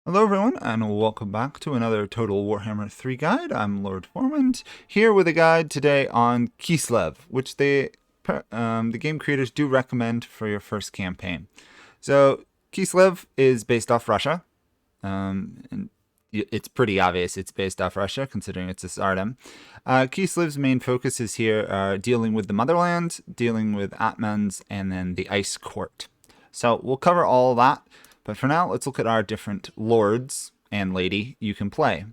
Hello everyone, and welcome back to another Total Warhammer 3 guide. I'm Lord Formand, here with a guide today on Kislev, which the game creators do recommend for your first campaign. So, Kislev is based off Russia, and it's pretty obvious it's based off Russia, considering it's a Tsardom. Kislev's main focus is here dealing with the motherland, dealing with Atmans, and then the Ice Court. So, we'll cover all that. But for now, let's look at our different lords and lady you can play.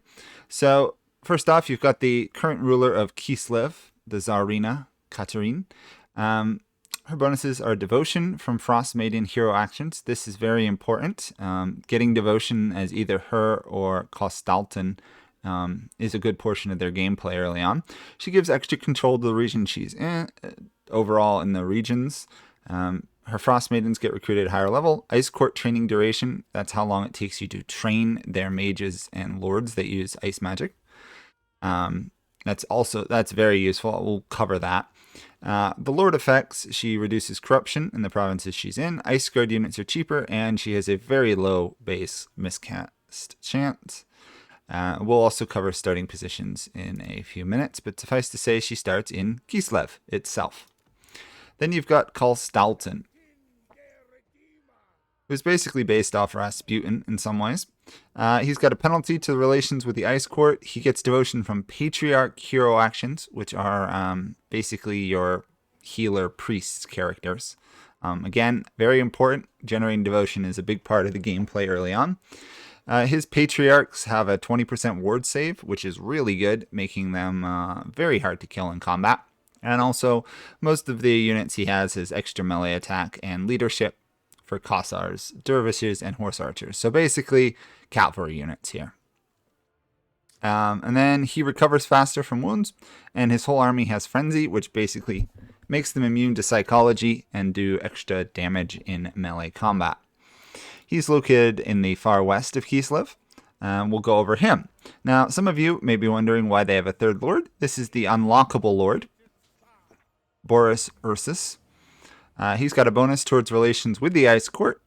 So, first off, you've got the current ruler of Kislev, the Tzarina, Katarin. Her bonuses are devotion from Frost Maiden hero actions. This is very important. Getting devotion as either her or Kostaltyn is a good portion of their gameplay early on. She gives extra control to the region she's in, overall in the regions. Her Frost Maidens get recruited at higher level. Ice Court training duration, that's how long it takes you to train their mages and lords that use ice magic. That's very useful. We'll cover that. The Lord effects, she reduces corruption in the provinces she's in. Ice Guard units are cheaper, and she has a very low base miscast chance. We'll also cover starting positions in a few minutes, but suffice to say she starts in Kislev itself. Then you've got Kostaltyn, who's basically based off Rasputin in some ways. He's got a penalty to the relations with the Ice Court. He gets devotion from Patriarch hero actions, which are basically your healer priests characters. Again, very important. Generating devotion is a big part of the gameplay early on. His Patriarchs have a 20% ward save, which is really good, making them very hard to kill in combat. And also, most of the units he has is extra melee attack and leadership for Kossars, dervishes, and horse archers. So basically, cavalry units here. And then he recovers faster from wounds, and his whole army has frenzy, which basically makes them immune to psychology and do extra damage in melee combat. He's located in the far west of Kislev. We'll go over him. Now, some of you may be wondering why they have a third lord. This is the unlockable lord, Boris Ursus. He's got a bonus towards relations with the Ice Court,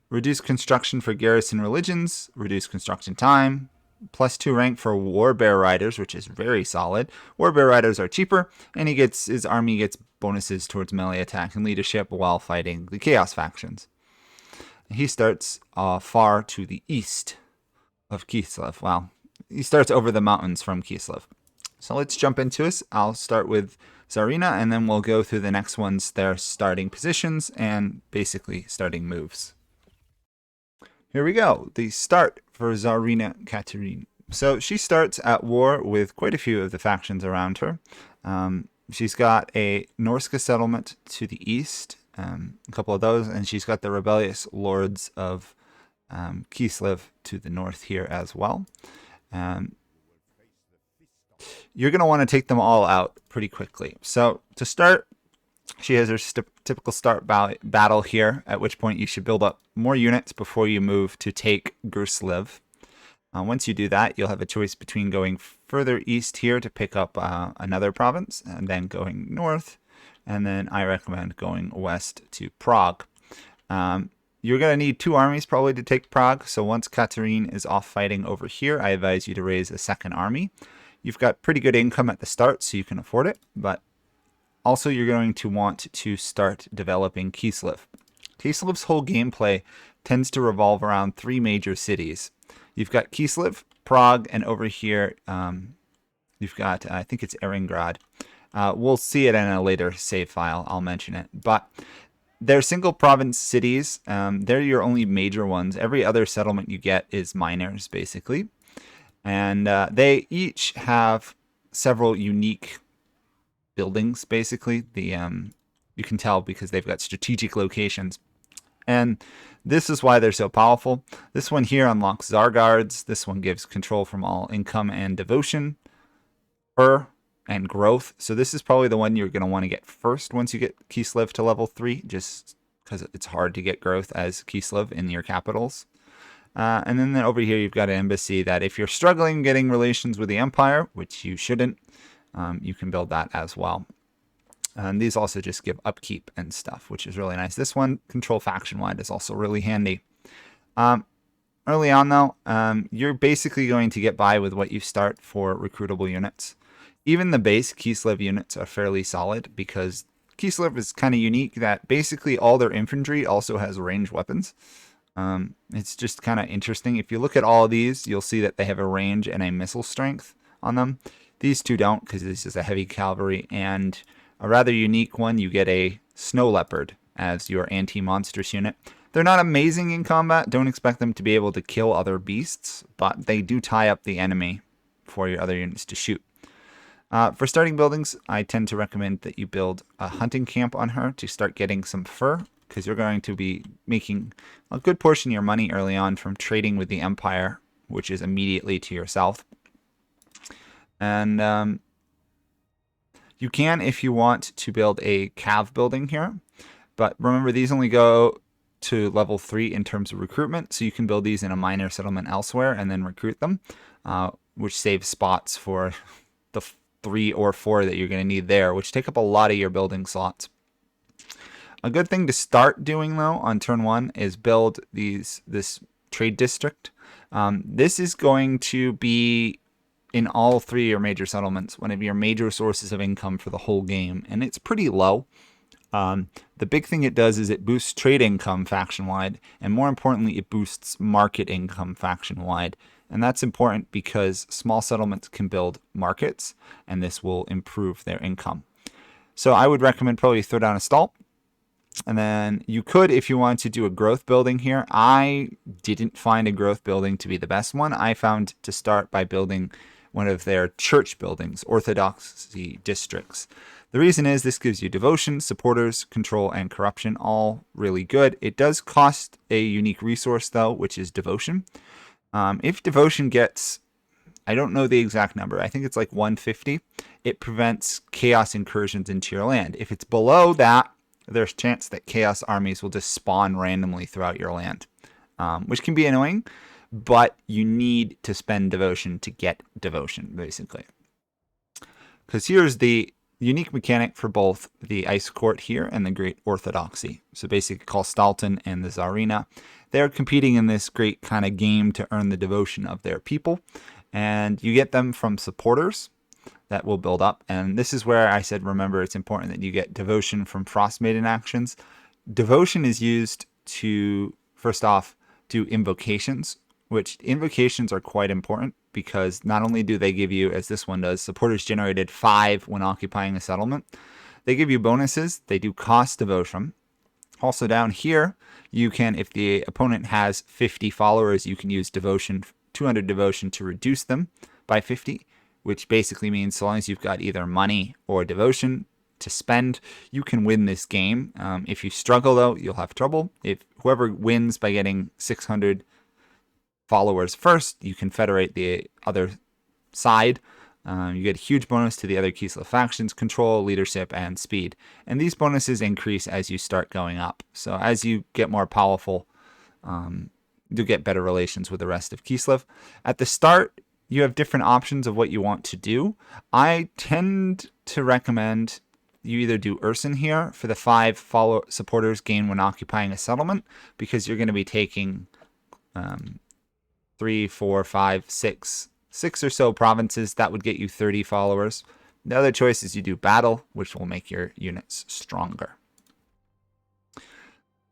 reduced construction for garrison religions, reduced construction time, +2 rank for Warbear Riders, which is very solid. Warbear Riders are cheaper, and his army gets bonuses towards melee attack and leadership while fighting the Chaos factions. He starts far to the east of Kislev. Well, he starts over the mountains from Kislev. So let's jump into this. I'll start with Tzarina, and then we'll go through the next ones, their starting positions, and basically starting moves. Here we go. The start for Tzarina Katarin. So she starts at war with quite a few of the factions around her. She's got a Norska settlement to the east, a couple of those, and she's got the rebellious lords of Kislev to the north here as well. You're going to want to take them all out pretty quickly. So to start, she has her typical start battle here, at which point you should build up more units before you move to take Kislev. Once you do that, you'll have a choice between going further east here to pick up another province, and then going north, and then I recommend going west to Prague. You're going to need 2 armies probably to take Prague, so once Katarin is off fighting over here, I advise you to raise a second army. You've got pretty good income at the start, so you can afford it, but also you're going to want to start developing Kislev. Kislev's whole gameplay tends to revolve around 3 major cities. You've got Kislev, Prague, and over here you've got, I think it's Eringrad. We'll see it in a later save file, I'll mention it. But they're single province cities. They're your only major ones. Every other settlement you get is minors, basically. And they each have several unique buildings, basically. You can tell because they've got strategic locations. And this is why they're so powerful. This one here unlocks Tsar Guards. This one gives control from all income and devotion, and growth. So this is probably the one you're going to want to get first once you get Kislev to level 3, just because it's hard to get growth as Kislev in your capitals. And then over here you've got an embassy that if you're struggling getting relations with the Empire, which you shouldn't, you can build that as well. And these also just give upkeep and stuff, which is really nice. This one, control faction-wide, is also really handy. Early on, though, you're basically going to get by with what you start for recruitable units. Even the base Kislev units are fairly solid because Kislev is kind of unique that basically all their infantry also has ranged weapons. It's just kind of interesting. If you look at all of these, you'll see that they have a range and a missile strength on them. These two don't because this is a heavy cavalry, and a rather unique one, you get a snow leopard as your anti-monstrous unit. They're not amazing in combat. Don't expect them to be able to kill other beasts, but they do tie up the enemy for your other units to shoot. For starting buildings, I tend to recommend that you build a hunting camp on her to start getting some fur, because you're going to be making a good portion of your money early on from trading with the Empire, which is immediately to your south. And you can, if you want, to build a cav building here. But remember, these only go to level 3 in terms of recruitment, so you can build these in a minor settlement elsewhere and then recruit them, which saves spots for the 3 or 4 that you're going to need there, which take up a lot of your building slots. A good thing to start doing, though, on turn 1 is build this trade district. This is going to be in all 3 of your major settlements, one of your major sources of income for the whole game, and it's pretty low. The big thing it does is it boosts trade income faction-wide, and more importantly, it boosts market income faction-wide. And that's important because small settlements can build markets, and this will improve their income. So I would recommend probably throw down a stall. And then you could, if you want to do a growth building here. I didn't find a growth building to be the best one. I found to start by building one of their church buildings, Orthodoxy districts. The reason is this gives you devotion, supporters, control, and corruption, all really good. It does cost a unique resource, though, which is devotion. If devotion gets, I don't know the exact number, I think it's like 150, it prevents chaos incursions into your land. If it's below that, there's a chance that chaos armies will just spawn randomly throughout your land, which can be annoying, but you need to spend devotion to get devotion, basically. Because here's the unique mechanic for both the Ice Court here and the Great Orthodoxy. So basically Kostaltyn and the Tzarina, they're competing in this great kind of game to earn the devotion of their people. And you get them from supporters that will build up. And this is where I said, remember, it's important that you get devotion from Frost Maiden actions. Devotion is used to, first off, do invocations, which invocations are quite important because not only do they give you, as this one does, supporters generated 5 when occupying a settlement, they give you bonuses. They do cost devotion. Also down here, you can, if the opponent has 50 followers, you can use devotion, 200 devotion to reduce them by 50, which basically means so long as you've got either money or devotion to spend, you can win this game. If you struggle, though, you'll have trouble. If whoever wins by getting 600 followers first, you can federate the other side. You get a huge bonus to the other Kislev factions, control, leadership, and speed. And these bonuses increase as you start going up. So as you get more powerful, you'll get better relations with the rest of Kislev. At the start, you have different options of what you want to do. I tend to recommend you either do Ursus here for the 5 supporters gain when occupying a settlement, because you're going to be taking 3, 4, 5, 6 or so provinces. That would get you 30 followers. The other choice is you do battle, which will make your units stronger.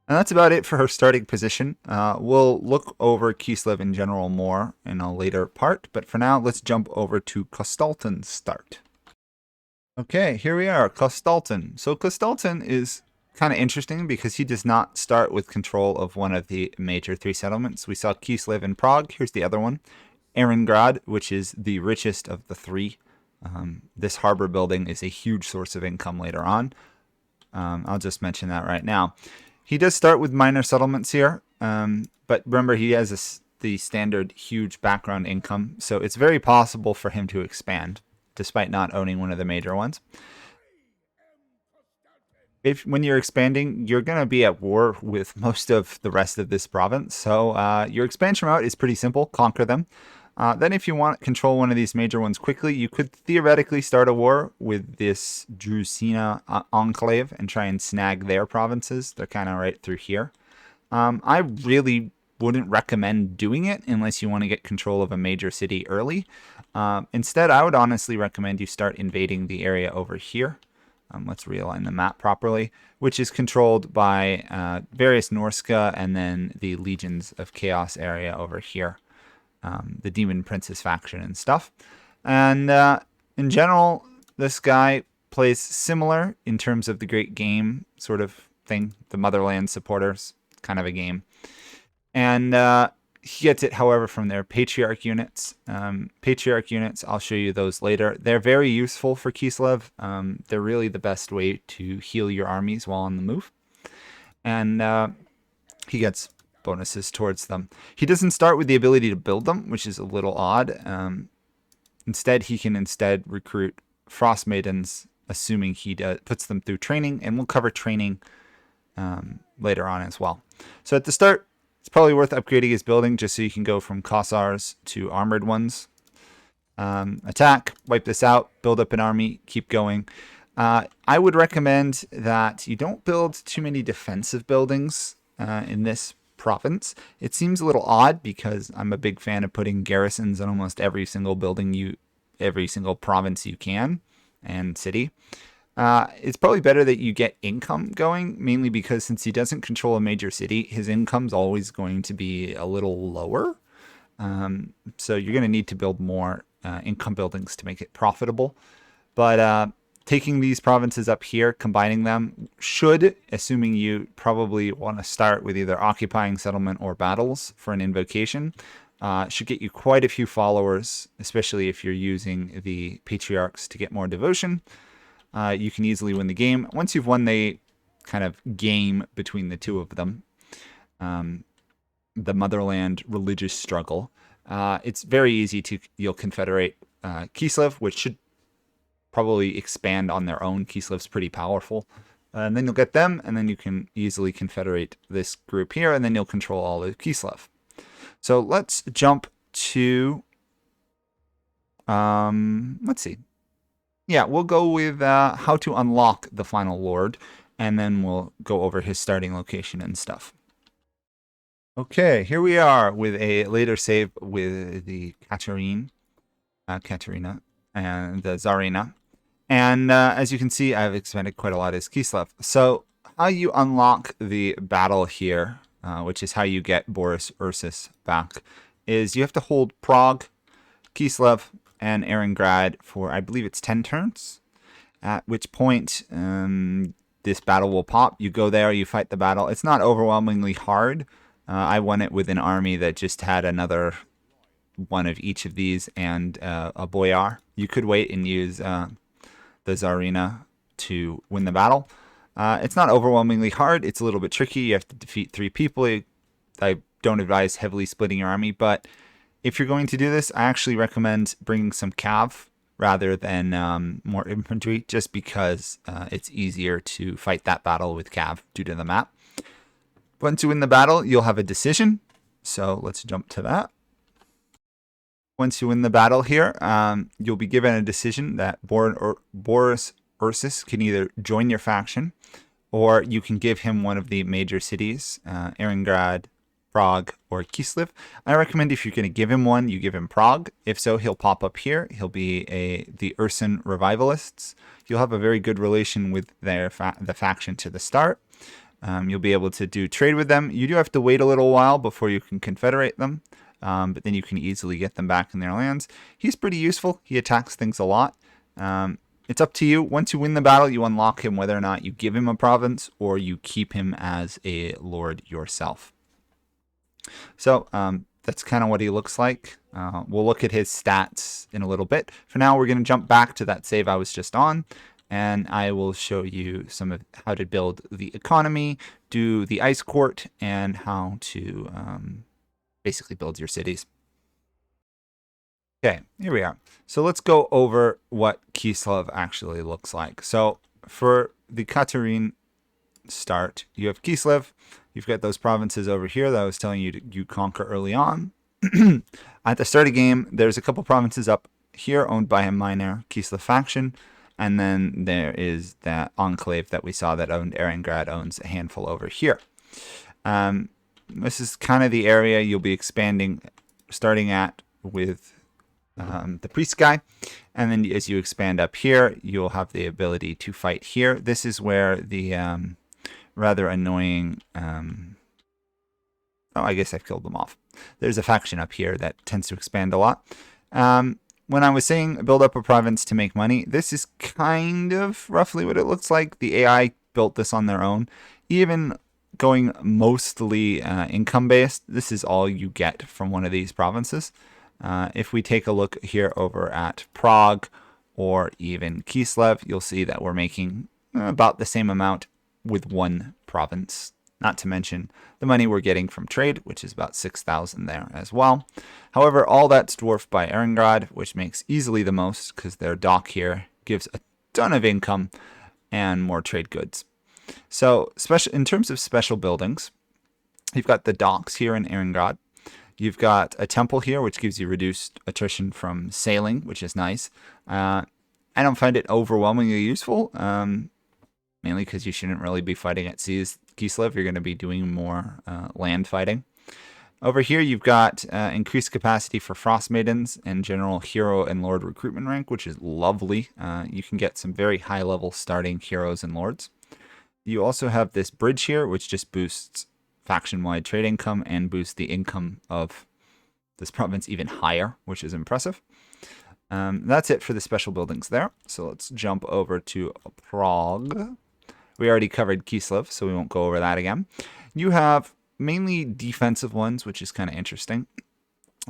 And that's about it for her starting position. We'll look over Kislev in general more in a later part, but for now, let's jump over to Kostaltyn Start. Okay, here we are, Kostaltyn. So Kostaltyn is kind of interesting because he does not start with control of one of the major 3 settlements. We saw Kislev and Prague. Here's the other one, Eringrad, which is the richest of the 3. This harbor building is a huge source of income later on. I'll just mention that right now. He does start with minor settlements here, but remember he has the standard huge background income, so it's very possible for him to expand, despite not owning one of the major ones. When you're expanding, you're going to be at war with most of the rest of this province, so your expansion route is pretty simple, conquer them. Then if you want to control one of these major ones quickly, you could theoretically start a war with this Tzarina enclave and try and snag their provinces. They're kind of right through here. I really wouldn't recommend doing it unless you want to get control of a major city early. Instead, I would honestly recommend you start invading the area over here. Let's realign the map properly, which is controlled by various Norska and then the Legions of Chaos area over here, the Demon Princess faction and stuff. And in general, this guy plays similar in terms of the great game sort of thing, the Motherland supporters kind of a game. And he gets it, however, from their Patriarch units. Patriarch units, I'll show you those later. They're very useful for Kislev. They're really the best way to heal your armies while on the move. And he gets bonuses towards them. He doesn't start with the ability to build them, which is a little odd. Instead, he can recruit Frost Maidens, assuming he puts them through training. And we'll cover training later on as well. So at the start, it's probably worth upgrading his building just so you can go from Kossars to armored ones. Attack, wipe this out, build up an army, keep going. I would recommend that you don't build too many defensive buildings in this province. It seems a little odd because I'm a big fan of putting garrisons on almost every single building every single province you can and city. It's probably better that you get income going, mainly because since he doesn't control a major city, his income's always going to be a little lower. So you're going to need to build more income buildings to make it profitable. But taking these provinces up here, combining them, should, assuming you probably want to start with either occupying settlement or battles for an invocation, should get you quite a few followers, especially if you're using the patriarchs to get more devotion. You can easily win the game. Once you've won the kind of game between the two of them, the motherland religious struggle, it's very easy you'll confederate Kislev, which should probably expand on their own. Kislev's pretty powerful. And then you'll get them, and then you can easily confederate this group here, and then you'll control all of Kislev. So let's jump to, let's see. Yeah, we'll go with how to unlock the final lord, and then we'll go over his starting location and stuff. Okay, here we are with a later save with the Katarin, Katarina, and the Tzarina. And as you can see, I've expanded quite a lot as Kislev. So how you unlock the battle here, which is how you get Boris Ursus back, is you have to hold Prague, Kislev, and Erengrad for, I believe it's 10 turns, at which point this battle will pop. You go there, you fight the battle. It's not overwhelmingly hard. I won it with an army that just had another one of each of these and a Boyar. You could wait and use the Tzarina to win the battle. It's not overwhelmingly hard. It's a little bit tricky. You have to defeat 3 people. I don't advise heavily splitting your army, but if you're going to do this, I actually recommend bringing some cav rather than more infantry, just because it's easier to fight that battle with cav due to the map. Once you win the battle, you'll have a decision. So let's jump to that. Once you win the battle here, you'll be given a decision that Boris Ursus can either join your faction, or you can give him one of the major cities, Erengrad, Prague, or Kislev. I recommend if you're going to give him one, you give him Prague. If so, he'll pop up here. He'll be the Ursun Revivalists. You'll have a very good relation with the faction to the start. You'll be able to do trade with them. You do have to wait a little while before you can confederate them, but then you can easily get them back in their lands. He's pretty useful. He attacks things a lot. It's up to you. Once you win the battle, you unlock him whether or not you give him a province or you keep him as a lord yourself. So that's kind of what he looks like. We'll look at his stats in a little bit. For now, we're going to jump back to that save I was just on, and I will show you some of how to build the economy, do the ice court, and how to basically build your cities. Okay, here we are. So let's go over what Kislev actually looks like. So for the Katarin Start, you have Kislev. You've got those provinces over here that I was telling you you conquer early on. At the start of the game, there's a couple provinces up here owned by a minor Kislev faction. And then there is that enclave that we saw that owned Erengrad owns a handful over here. This is kind of the area you'll be expanding, starting at with the priest guy. And then as you expand up here, you'll have the ability to fight here. This is where the rather annoying... oh, I guess I've killed them off. There's a faction up here that tends to expand a lot. When I was saying build up a province to make money, this is kind of roughly what it looks like. The AI built this on their own. Even going mostly income-based, this is all you get from one of these provinces. If we take a look here over at Prague or even Kislev, you'll see that we're making about the same amount with one province. Not to mention the money we're getting from trade, which is about 6,000 there as well. However, all that's dwarfed by Erengrad, which makes easily the most because their dock here gives a ton of income and more trade goods. So in terms of special buildings, you've got the docks here in Erengrad. You've got a temple here, which gives you reduced attrition from sailing, which is nice. I don't find it overwhelmingly useful, mainly because you shouldn't really be fighting at seas. Kislev, you're going to be doing more land fighting. Over here, you've got increased capacity for Frost Maidens and general hero and lord recruitment rank, which is lovely. You can get some very high-level starting heroes and lords. You also have this bridge here, which just boosts faction-wide trade income and boosts the income of this province even higher, which is impressive. That's it for the special buildings there. So let's jump over to Prague. We already covered Kislev, so we won't go over that again. You have mainly defensive ones, which is kind of interesting.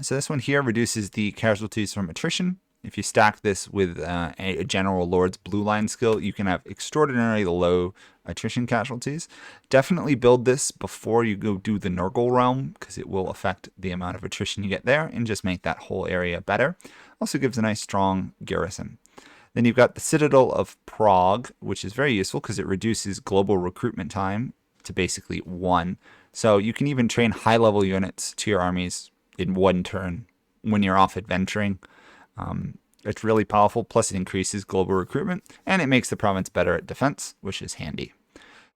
So this one here reduces the casualties from attrition. If you stack this with a general lord's blue line skill, you can have extraordinarily low attrition casualties. Definitely build this before you go do the Nurgle realm, because it will affect the amount of attrition you get there and just make that whole area better. Also gives a nice strong garrison. Then you've got the Citadel of Prague, which is very useful because it reduces global recruitment time to basically 1. So you can even train high-level units to your armies in 1 turn when you're off adventuring. It's really powerful, plus it increases global recruitment, and it makes the province better at defense, which is handy.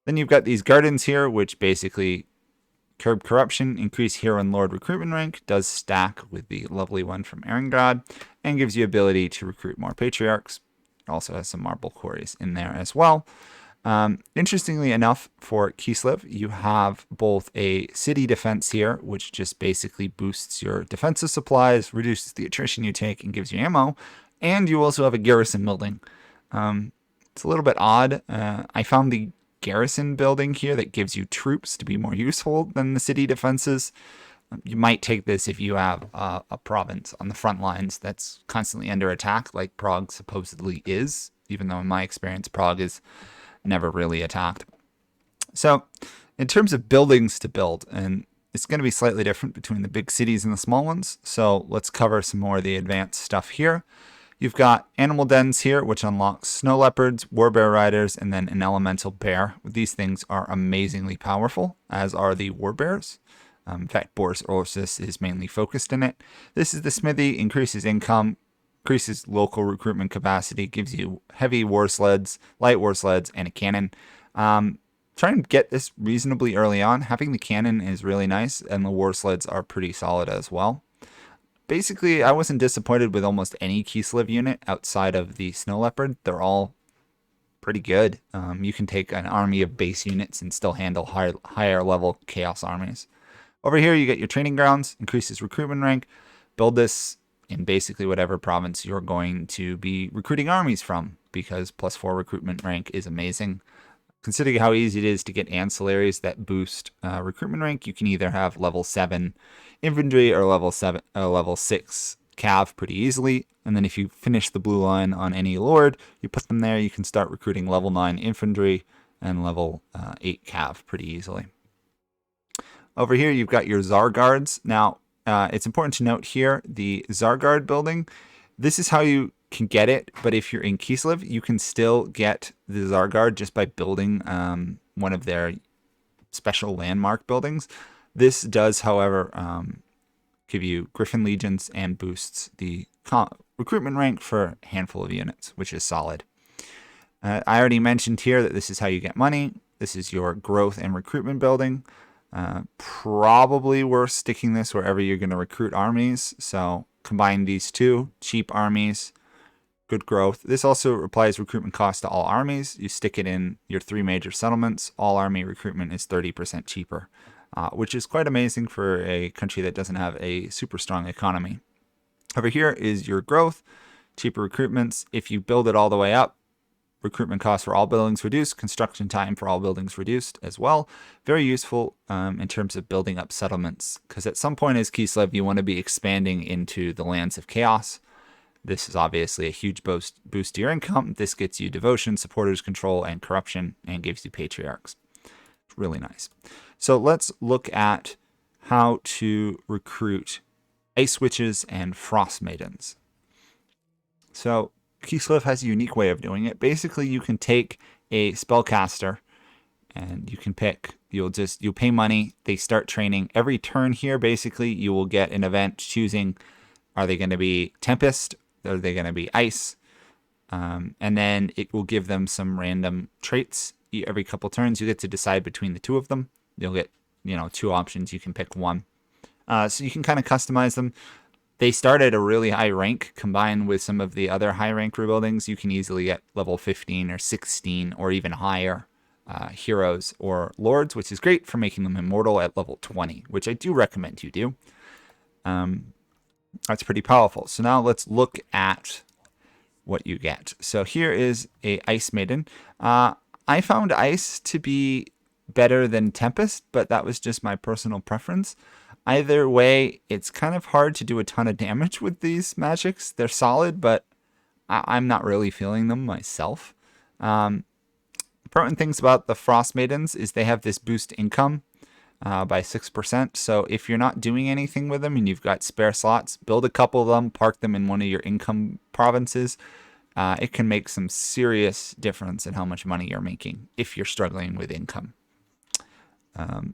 Then you've got these gardens here, which basically curb corruption, increase hero and lord recruitment rank, does stack with the lovely one from Erengrad, and gives you ability to recruit more patriarchs. It also has some marble quarries in there as well. Interestingly enough, for Kislev, you have both a city defense here, which just basically boosts your defensive supplies, reduces the attrition you take, and gives you ammo. And you also have a garrison building. It's a little bit odd. I found the garrison building here that gives you troops to be more useful than the city defenses. You might take this if you have a province on the front lines that's constantly under attack, like Prague supposedly is, even though in my experience, Prague is never really attacked. So in terms of buildings to build, and it's going to be slightly different between the big cities and the small ones. So let's cover some more of the advanced stuff here. You've got animal dens here, which unlocks snow leopards, warbear riders, and then an elemental bear. These things are amazingly powerful, as are the warbears. In fact, Boris Ursus is mainly focused in it. This is the smithy, increases income, increases local recruitment capacity, gives you heavy war sleds, light war sleds, and a cannon. Try and get this reasonably early on. Having the cannon is really nice, and the war sleds are pretty solid as well. Basically, I wasn't disappointed with almost any Kislev unit outside of the Snow Leopard. They're all pretty good. You can take an army of base units and still handle higher level chaos armies. Over here, you get your training grounds, increases recruitment rank. Build this in basically whatever province you're going to be recruiting armies from, because +4 recruitment rank is amazing. Considering how easy it is to get ancillaries that boost recruitment rank, you can either have level 7 infantry or level 6 cav pretty easily. And then if you finish the blue line on any lord, you put them there, you can start recruiting level 9 infantry and level 8 cav pretty easily. Over here, you've got your Tsar guards. Now, it's important to note here, the Tsar guard building, this is how you can get it, but if you're in Kislev, you can still get the Tsar guard just by building one of their special landmark buildings. This does, however, give you Griffin Legions and boosts the recruitment rank for a handful of units, which is solid. I already mentioned here that this is how you get money. This is your growth and recruitment building. Probably worth sticking this wherever you're going to recruit armies. So combine these two, cheap armies, good growth. This also applies recruitment cost to all armies. You stick it in your 3 major settlements. All army recruitment is 30% cheaper, which is quite amazing for a country that doesn't have a super strong economy. Over here is your growth, cheaper recruitments. If you build it all the way up, recruitment costs for all buildings reduced, construction time for all buildings reduced as well. Very useful in terms of building up settlements, because at some point as Kislev, you want to be expanding into the lands of chaos. This is obviously a huge boost to your income. This gets you devotion, supporters control, and corruption, and gives you patriarchs. It's really nice. So let's look at how to recruit Ice Witches and Frost Maidens. So Kislev has a unique way of doing it. Basically, you can take a spellcaster and you can pick, you'll pay money, they start training. Every turn here, basically, you will get an event choosing, are they going to be Tempest? Are they going to be Ice? And then it will give them some random traits. Every couple turns, you get to decide between the two of them. You'll get, 2 options. You can pick one. So you can kind of customize them. They start at a really high rank. Combined with some of the other high rank rebuildings, you can easily get level 15 or 16 or even higher heroes or lords, which is great for making them immortal at level 20, which I do recommend you do. That's pretty powerful. So now let's look at what you get. So here is a Ice Maiden. I found Ice to be better than Tempest, but that was just my personal preference. Either way, it's kind of hard to do a ton of damage with these magics. They're solid, but I'm not really feeling them myself. Important things about the Frost Maidens is they have this boost income by 6%. So if you're not doing anything with them and you've got spare slots, build a couple of them, park them in one of your income provinces. It can make some serious difference in how much money you're making if you're struggling with income.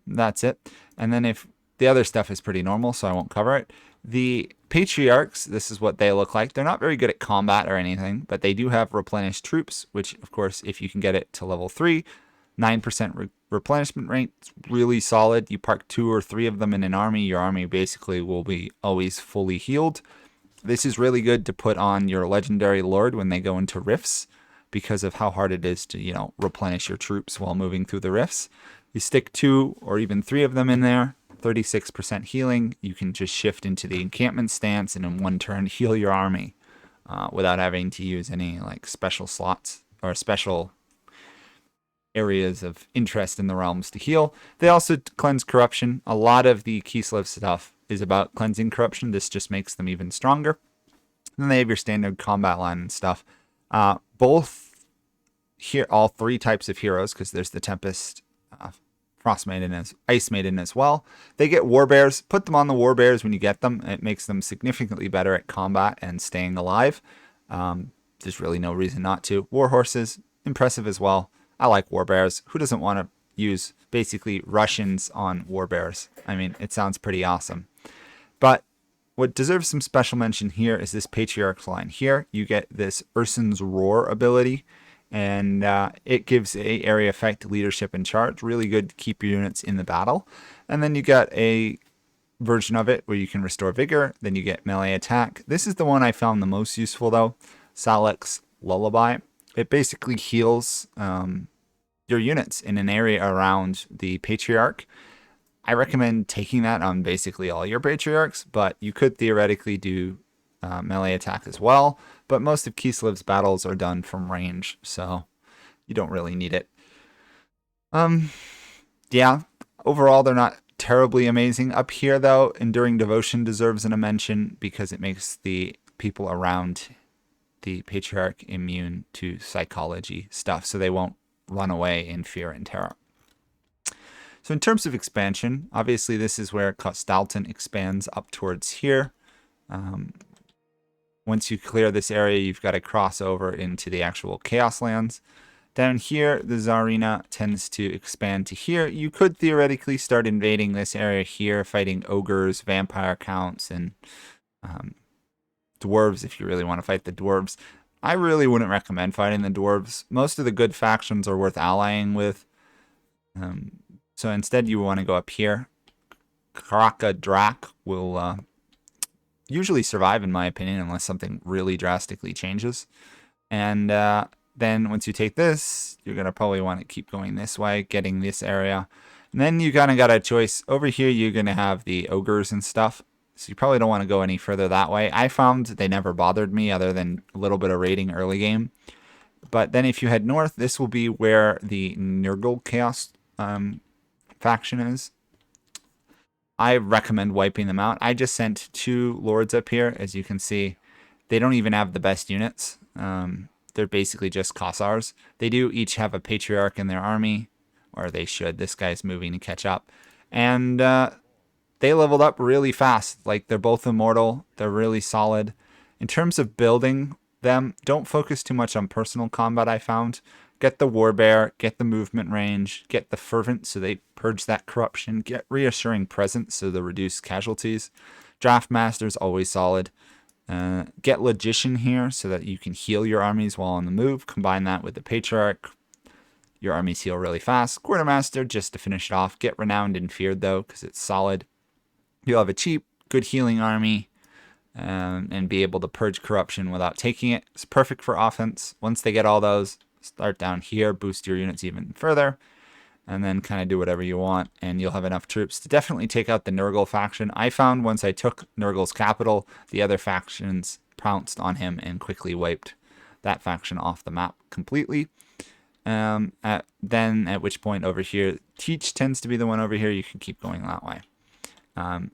That's it. And then if the other stuff is pretty normal, so I won't cover it. The patriarchs, this is what they look like. They're not very good at combat or anything, but they do have replenished troops, which, of course, if you can get it to level 3, 9% replenishment rate, it's really solid. You park 2 or 3 of them in an army, your army basically will be always fully healed. This is really good to put on your legendary lord when they go into rifts, because of how hard it is to, replenish your troops while moving through the rifts. You stick 2 or even 3 of them in there, 36% healing. You can just shift into the encampment stance and in one turn heal your army without having to use any special slots or special areas of interest in the realms to heal. They also cleanse corruption. A lot of the Kislev stuff is about cleansing corruption. This just makes them even stronger. Then they have your standard combat line and stuff. Both here, all 3 types of heroes, because there's the Tempest, Frost Maiden, Ice Maiden as well. They get War Bears. Put them on the War Bears when you get them. It makes them significantly better at combat and staying alive. There's really no reason not to. War Horses, impressive as well. I like War Bears. Who doesn't want to use basically Russians on War Bears? I mean, it sounds pretty awesome. But what deserves some special mention here is this Patriarch's line. Here you get this Ursun's Roar ability, and it gives a area effect, leadership, and charge. Really good to keep your units in the battle. And then you got a version of it where you can restore vigor. Then you get melee attack. This is the one I found the most useful though. Salek's Lullaby. It basically heals your units in an area around the Patriarch. I recommend taking that on basically all your Patriarchs, but you could theoretically do melee attack as well. But most of Kislev's battles are done from range, so you don't really need it. Yeah, overall they're not terribly amazing. Up here though, Enduring Devotion deserves a mention because it makes the people around the Patriarch immune to psychology stuff, so they won't run away in fear and terror. So in terms of expansion, obviously this is where Kostaltyn expands up towards here. Once you clear this area, you've got to cross over into the actual Chaos Lands. Down here, the Tzarina tends to expand to here. You could theoretically start invading this area here, fighting ogres, vampire counts, and dwarves if you really want to fight the dwarves. I really wouldn't recommend fighting the dwarves. Most of the good factions are worth allying with. So instead you want to go up here. Kraka Drak will usually survive, in my opinion, unless something really drastically changes. And then once you take this, you're going to probably want to keep going this way, getting this area. And then you kind of got a choice. Over here, you're going to have the ogres and stuff. So you probably don't want to go any further that way. I found they never bothered me other than a little bit of raiding early game. But then if you head north, this will be where the Nurgle Chaos faction is. I recommend wiping them out. I just sent 2 lords up here. As you can see, they don't even have the best units. They're basically just Kossars. They do each have a patriarch in their army, or they should. This guy's moving to catch up. And they leveled up really fast. Like, they're both immortal. They're really solid. In terms of building them, don't focus too much on personal combat, I found. Get the Warbear, get the movement range, get the Fervent so they purge that corruption, get Reassuring Presence so they reduce casualties. Draft Master's always solid. Get Logician here so that you can heal your armies while on the move. Combine that with the Patriarch. Your armies heal really fast. Quartermaster, just to finish it off. Get Renowned and Feared, though, because it's solid. You'll have a cheap, good healing army and be able to purge corruption without taking it. It's perfect for offense. Once they get all those, start down here, boost your units even further, and then kind of do whatever you want, and you'll have enough troops to definitely take out the Nurgle faction. I found once I took Nurgle's capital, the other factions pounced on him and quickly wiped that faction off the map completely. At which point over here, Teach tends to be the one over here. You can keep going that way.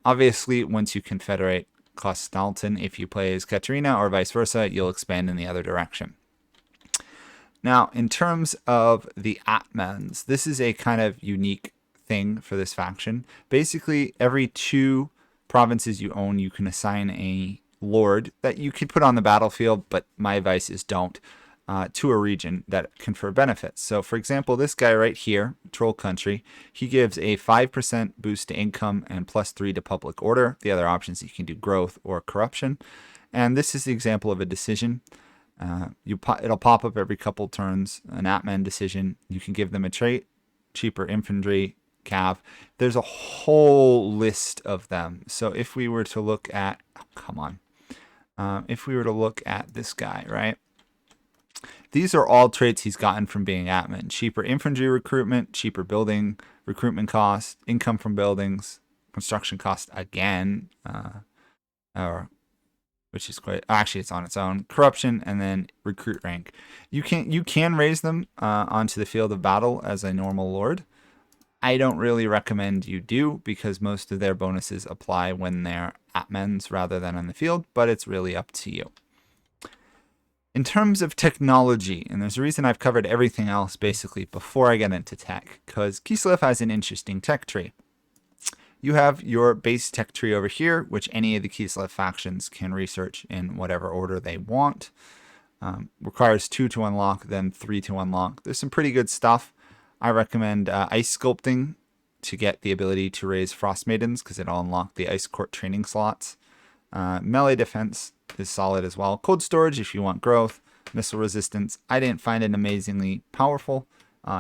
Obviously, once you confederate Kostaltyn, if you play as Katarin or vice versa, you'll expand in the other direction. Now, in terms of the Atmans, this is a kind of unique thing for this faction. Basically, every 2 provinces you own, you can assign a lord that you could put on the battlefield, but my advice is don't, to a region that confer benefits. So, for example, this guy right here, Troll Country, he gives a 5% boost to income and +3 to public order. The other options, you can do growth or corruption. And this is the example of a decision. It'll pop up every couple turns, an Atman decision. You can give them a trait, cheaper infantry, cav. There's a whole list of them. So if we were to look at, if we were to look at this guy, right? These are all traits he's gotten from being Atman. Cheaper infantry recruitment, cheaper building recruitment cost, income from buildings, construction cost again, which is quite, actually it's on its own, corruption, and then recruit rank. You can raise them onto the field of battle as a normal lord. I don't really recommend you do, because most of their bonuses apply when they're Atmans rather than on the field, but it's really up to you. In terms of technology, and there's a reason I've covered everything else basically before I get into tech, because Kislev has an interesting tech tree. You have your base tech tree over here, which any of the Kislev factions can research in whatever order they want. Requires 2 to unlock, then 3 to unlock. There's some pretty good stuff. I recommend Ice Sculpting to get the ability to raise Frost Maidens, because it'll unlock the Ice Court training slots. Melee defense is solid as well. Cold Storage if you want growth. Missile resistance, I didn't find it amazingly powerful.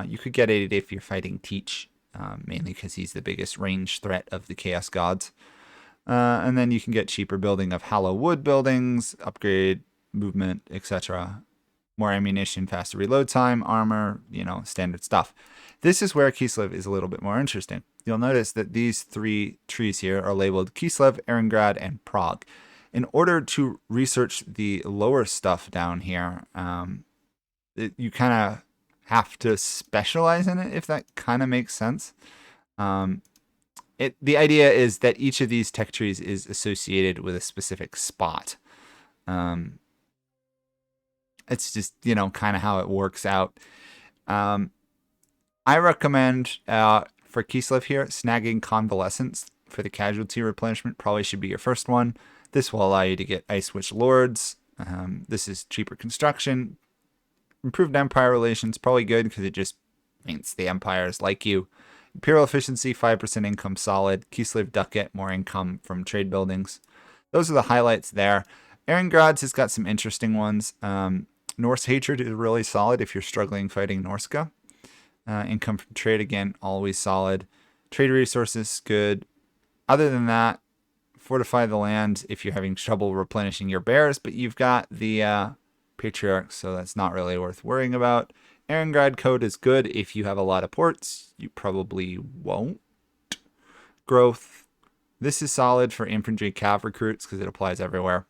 You could get it if you're fighting Teach. Mainly because he's the biggest range threat of the Chaos Gods. And then you can get cheaper building of Hollow Wood buildings, upgrade, movement, etc. More ammunition, faster reload time, armor, standard stuff. This is where Kislev is a little bit more interesting. You'll notice that these 3 trees here are labeled Kislev, Erengrad, and Prague. In order to research the lower stuff down here, you kind of have to specialize in it, if that kind of makes sense. The idea is that each of these tech trees is associated with a specific spot. It's just, kind of how it works out. I recommend for Kislev here, snagging Convalescence for the casualty replenishment probably should be your first one. This will allow you to get Ice Witch Lords. This is cheaper construction. Improved Empire relations, probably good because it just means the empires like you. Imperial efficiency, 5% income solid. Kislev Ducat, more income from trade buildings. Those are the highlights there. Erengrad's has got some interesting ones. Norse Hatred is really solid if you're struggling fighting Norska. Income from trade, again, always solid. Trade resources, good. Other than that, fortify the land if you're having trouble replenishing your bears, but you've got the patriarchs, so that's not really worth worrying about. Erengrad code is good if you have a lot of ports. You probably won't. Growth. This is solid for infantry cav recruits because it applies everywhere.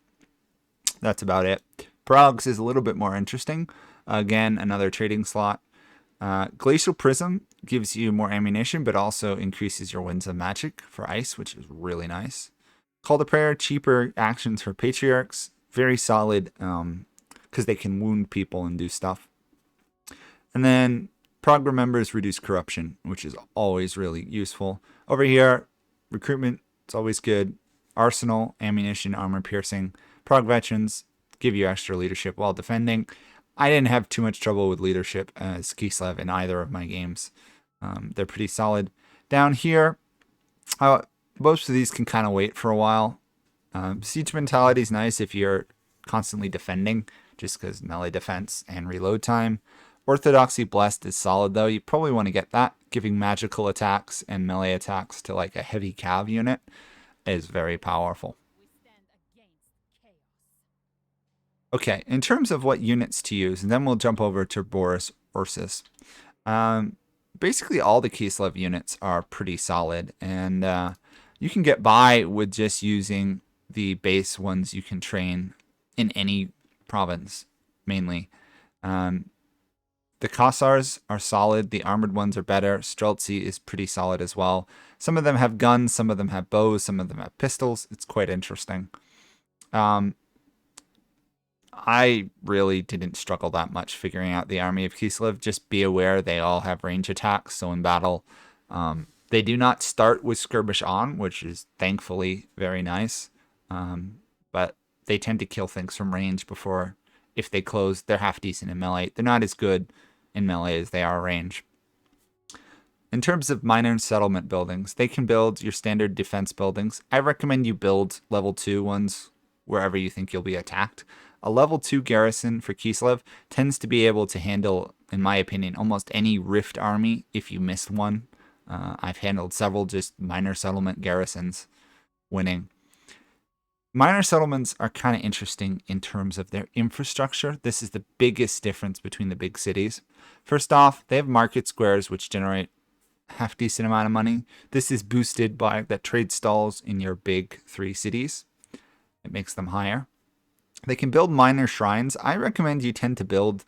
That's about it. Progs is a little bit more interesting. Again, another trading slot. Glacial Prism gives you more ammunition, but also increases your winds of magic for ice, which is really nice. Call to Prayer, cheaper actions for patriarchs. Very solid because they can wound people and do stuff. And then Prog Remembers reduce corruption, which is always really useful. Over here, recruitment, it's always good. Arsenal, ammunition, armor piercing. Prog Veterans give you extra leadership while defending. I didn't have too much trouble with leadership as Kislev in either of my games. They're pretty solid. Down here, most of these can kind of wait for a while. Siege Mentality is nice if you're constantly defending, just because melee defense and reload time. Orthodoxy Blessed is solid, though. You probably want to get that. Giving magical attacks and melee attacks to like a heavy cav unit is very powerful. Okay, in terms of what units to use, and then we'll jump over to Boris Ursus. Basically, all the Kislev units are pretty solid, and you can get by with just using the base ones you can train in any province, mainly. The Kossars are solid. The armored ones are better. Streltsy is pretty solid as well. Some of them have guns. Some of them have bows. Some of them have pistols. It's quite interesting. I really didn't struggle that much figuring out the army of Kislev. Just be aware they all have range attacks. So in battle, they do not start with skirmish on, which is thankfully very nice. But they tend to kill things from range before, if they close, they're half decent in melee. They're not as good in melee as they are range. In terms of minor settlement buildings, they can build your standard defense buildings. I recommend you build level 2 ones wherever you think you'll be attacked. A level 2 garrison for Kislev tends to be able to handle, in my opinion, almost any Rift army if you missed one. I've handled several just minor settlement garrisons winning. Minor settlements are kind of interesting in terms of their infrastructure. This is the biggest difference between the big cities. First off, they have market squares which generate half decent amount of money. This is boosted by the trade stalls in your big 3 cities. It makes them higher. They can build minor shrines. I recommend you tend to build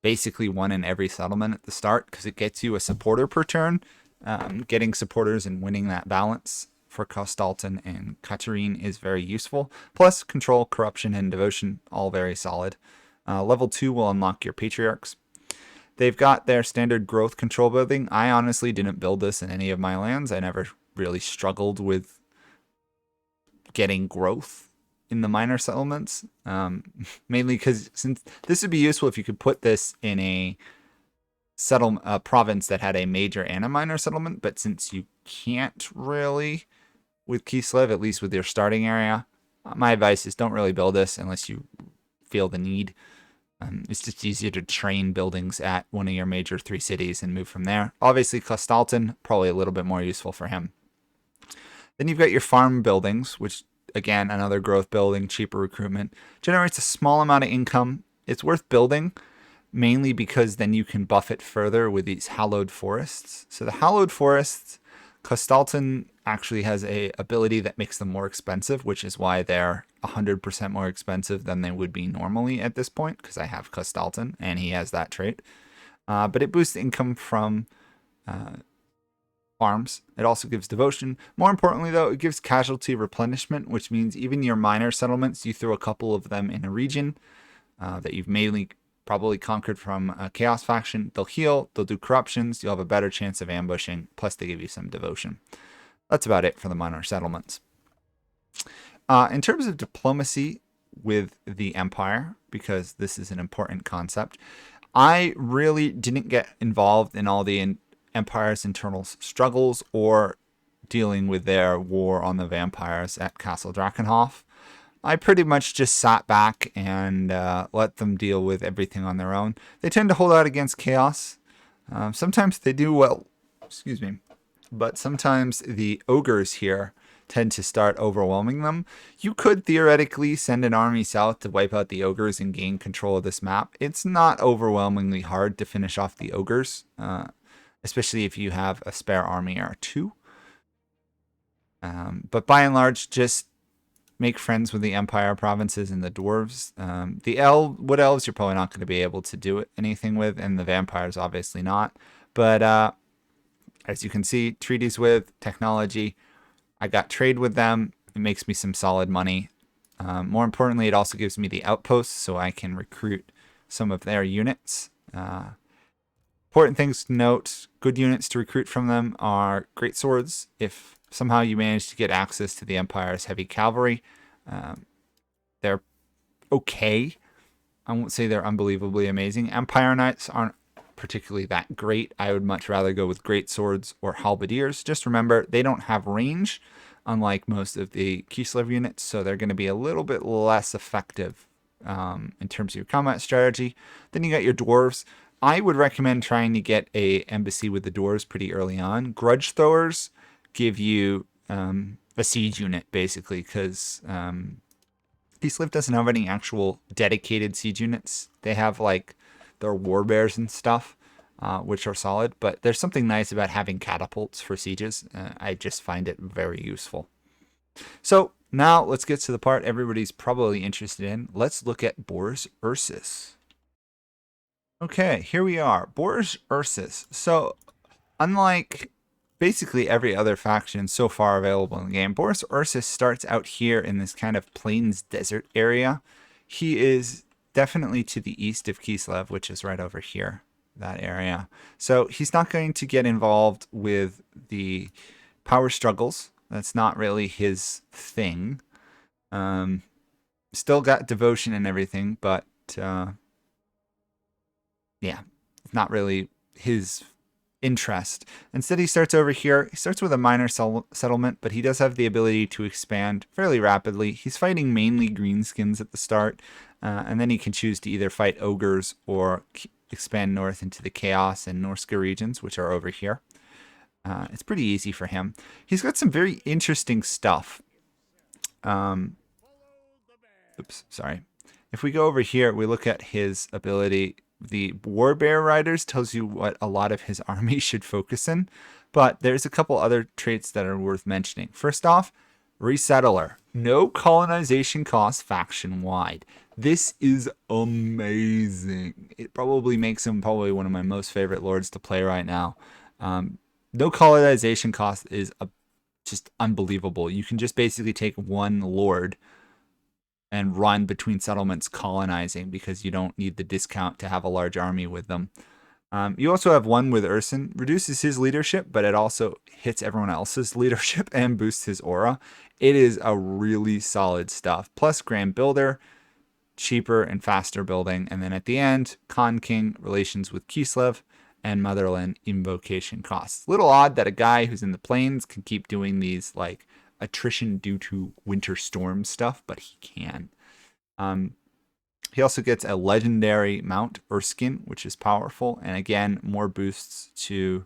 basically one in every settlement at the start because it gets you a supporter per turn. Getting supporters and winning that balance for Kostaltyn and Katarin is very useful. Plus, control, corruption, and devotion, all very solid. Level 2 will unlock your patriarchs. They've got their standard growth control building. I honestly didn't build this in any of my lands. I never really struggled with getting growth in the minor settlements. Mainly because since this would be useful if you could put this in a province that had a major and a minor settlement, but since you can't really with Kislev, at least with your starting area, my advice is don't really build this unless you feel the need. It's just easier to train buildings at one of your major 3 cities and move from there. Obviously, Kostaltyn, probably a little bit more useful for him. Then you've got your farm buildings, which, again, another growth building, cheaper recruitment. Generates a small amount of income. It's worth building, mainly because then you can buff it further with these hallowed forests. So the hallowed forests, Kostaltyn actually has a ability that makes them more expensive, which is why they're 100% more expensive than they would be normally at this point, because I have Kostaltyn and he has that trait. But it boosts income from farms. It also gives devotion. More importantly, though, it gives casualty replenishment, which means even your minor settlements, you throw a couple of them in a region that you've mainly probably conquered from a chaos faction. They'll heal, they'll do corruptions, you'll have a better chance of ambushing, plus they give you some devotion. That's about it for the minor settlements. In terms of diplomacy with the Empire, because this is an important concept, I really didn't get involved in all the Empire's internal struggles or dealing with their war on the vampires at Castle Drakenhof. I pretty much just sat back and let them deal with everything on their own. They tend to hold out against chaos. Sometimes they do well, excuse me, but sometimes the ogres here tend to start overwhelming them. You could theoretically send an army south to wipe out the ogres and gain control of this map. It's not overwhelmingly hard to finish off the ogres, especially if you have a spare army or two. But by and large, just make friends with the Empire provinces and the dwarves. The wood elves, you're probably not going to be able to do anything with, and the vampires, obviously not. But as you can see, treaties with technology. I got trade with them. It makes me some solid money. More importantly, it also gives me the outposts, so I can recruit some of their units. Important things to note, good units to recruit from them are great swords. If somehow you manage to get access to the Empire's heavy cavalry, they're okay. I won't say they're unbelievably amazing. Empire Knights aren't particularly that great. I would much rather go with great swords or halberdiers. Just remember, they don't have range, unlike most of the Kislev units, so they're going to be a little bit less effective in terms of your combat strategy. Then you got your dwarves. I would recommend trying to get a embassy with the dwarves pretty early on. Grudge throwers give you a siege unit, basically, because Kislev doesn't have any actual dedicated siege units. They have like their war bears and stuff, which are solid, but there's something nice about having catapults for sieges. I just find it very useful. So now let's get to the part everybody's probably interested in. Let's look at Boris Ursus. Okay, here we are. Boris Ursus. So unlike basically every other faction so far available in the game, Boris Ursus starts out here in this kind of plains desert area. He is definitely to the east of Kislev, which is right over here, that area. So he's not going to get involved with the power struggles. That's not really his thing. Still got devotion and everything, but yeah, it's not really his interest. Instead, he starts over here. He starts with a minor settlement, but he does have the ability to expand fairly rapidly. He's fighting mainly greenskins at the start, and then he can choose to either fight ogres or expand north into the Chaos and Norska regions, which are over here. It's pretty easy for him. He's got some very interesting stuff. Oops, sorry. If we go over here, we look at his ability. The War Bear Riders tells you what a lot of his army should focus in, but there's a couple other traits that are worth mentioning. First off, Resettler. No colonization cost faction-wide. This is amazing. It probably makes him probably one of my most favorite lords to play right now. No colonization cost is just unbelievable. You can just basically take one lord and run between settlements colonizing because you don't need the discount to have a large army with them. You also have one with Ursus, reduces his leadership, but it also hits everyone else's leadership and boosts his aura. It is a really solid stuff. Plus Grand Builder, cheaper and faster building. And then at the end, Khan King, relations with Kislev, and Motherland invocation costs. Little odd that a guy who's in the plains can keep doing these like attrition due to winter storm stuff, but he can. He also gets a legendary mount, Erskine, which is powerful. And again, more boosts to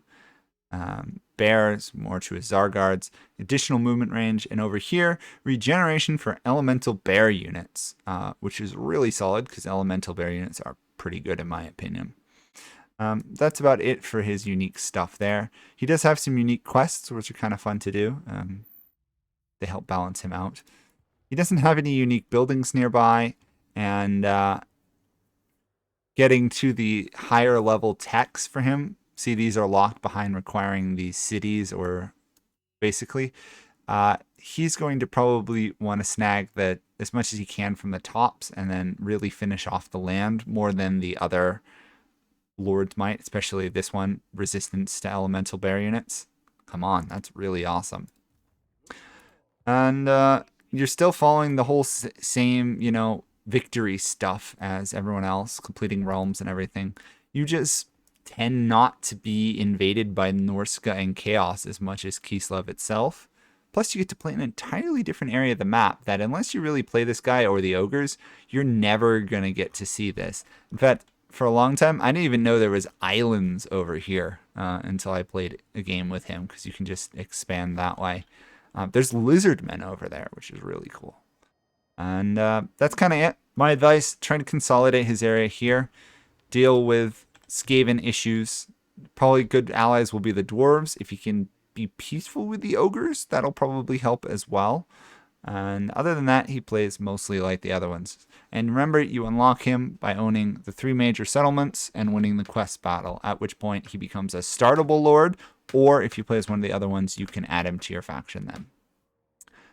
bears, more to his Zargards, additional movement range. And over here, regeneration for elemental bear units, which is really solid because elemental bear units are pretty good in my opinion. That's about it for his unique stuff there. He does have some unique quests, which are kind of fun to do. They help balance him out. He doesn't have any unique buildings nearby, and getting to the higher level techs for him, see these are locked behind requiring these cities, or basically, he's going to probably want to snag that as much as he can from the tops and then really finish off the land more than the other lords might, especially this one, resistance to elemental bear units. Come on, that's really awesome. And you're still following the whole same, victory stuff as everyone else, completing realms and everything. You just tend not to be invaded by Norska and Chaos as much as Kislev itself. Plus, you get to play an entirely different area of the map that, unless you really play this guy or the ogres, you're never going to get to see this. In fact, for a long time. I didn't even know there was islands over here until I played a game with him, because you can just expand that way. There's lizard men over there, which is really cool. And that's kind of it. My advice, try to consolidate his area here. Deal with Skaven issues. Probably good allies will be the dwarves. If you can be peaceful with the ogres, that'll probably help as well. And other than that, he plays mostly like the other ones. And remember, you unlock him by owning the 3 major settlements and winning the quest battle, at which point he becomes a startable lord, or if you play as one of the other ones, you can add him to your faction then.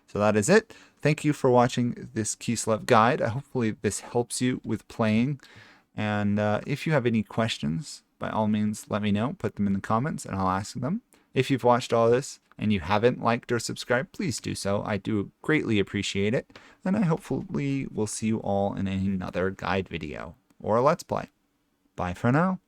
So that is it. Thank you for watching this Kislev guide. Hopefully this helps you with playing. And if you have any questions, by all means, let me know. Put them in the comments and I'll ask them. If you've watched all this and you haven't liked or subscribed, please do so. I do greatly appreciate it. And I hopefully will see you all in another guide video or a Let's Play. Bye for now.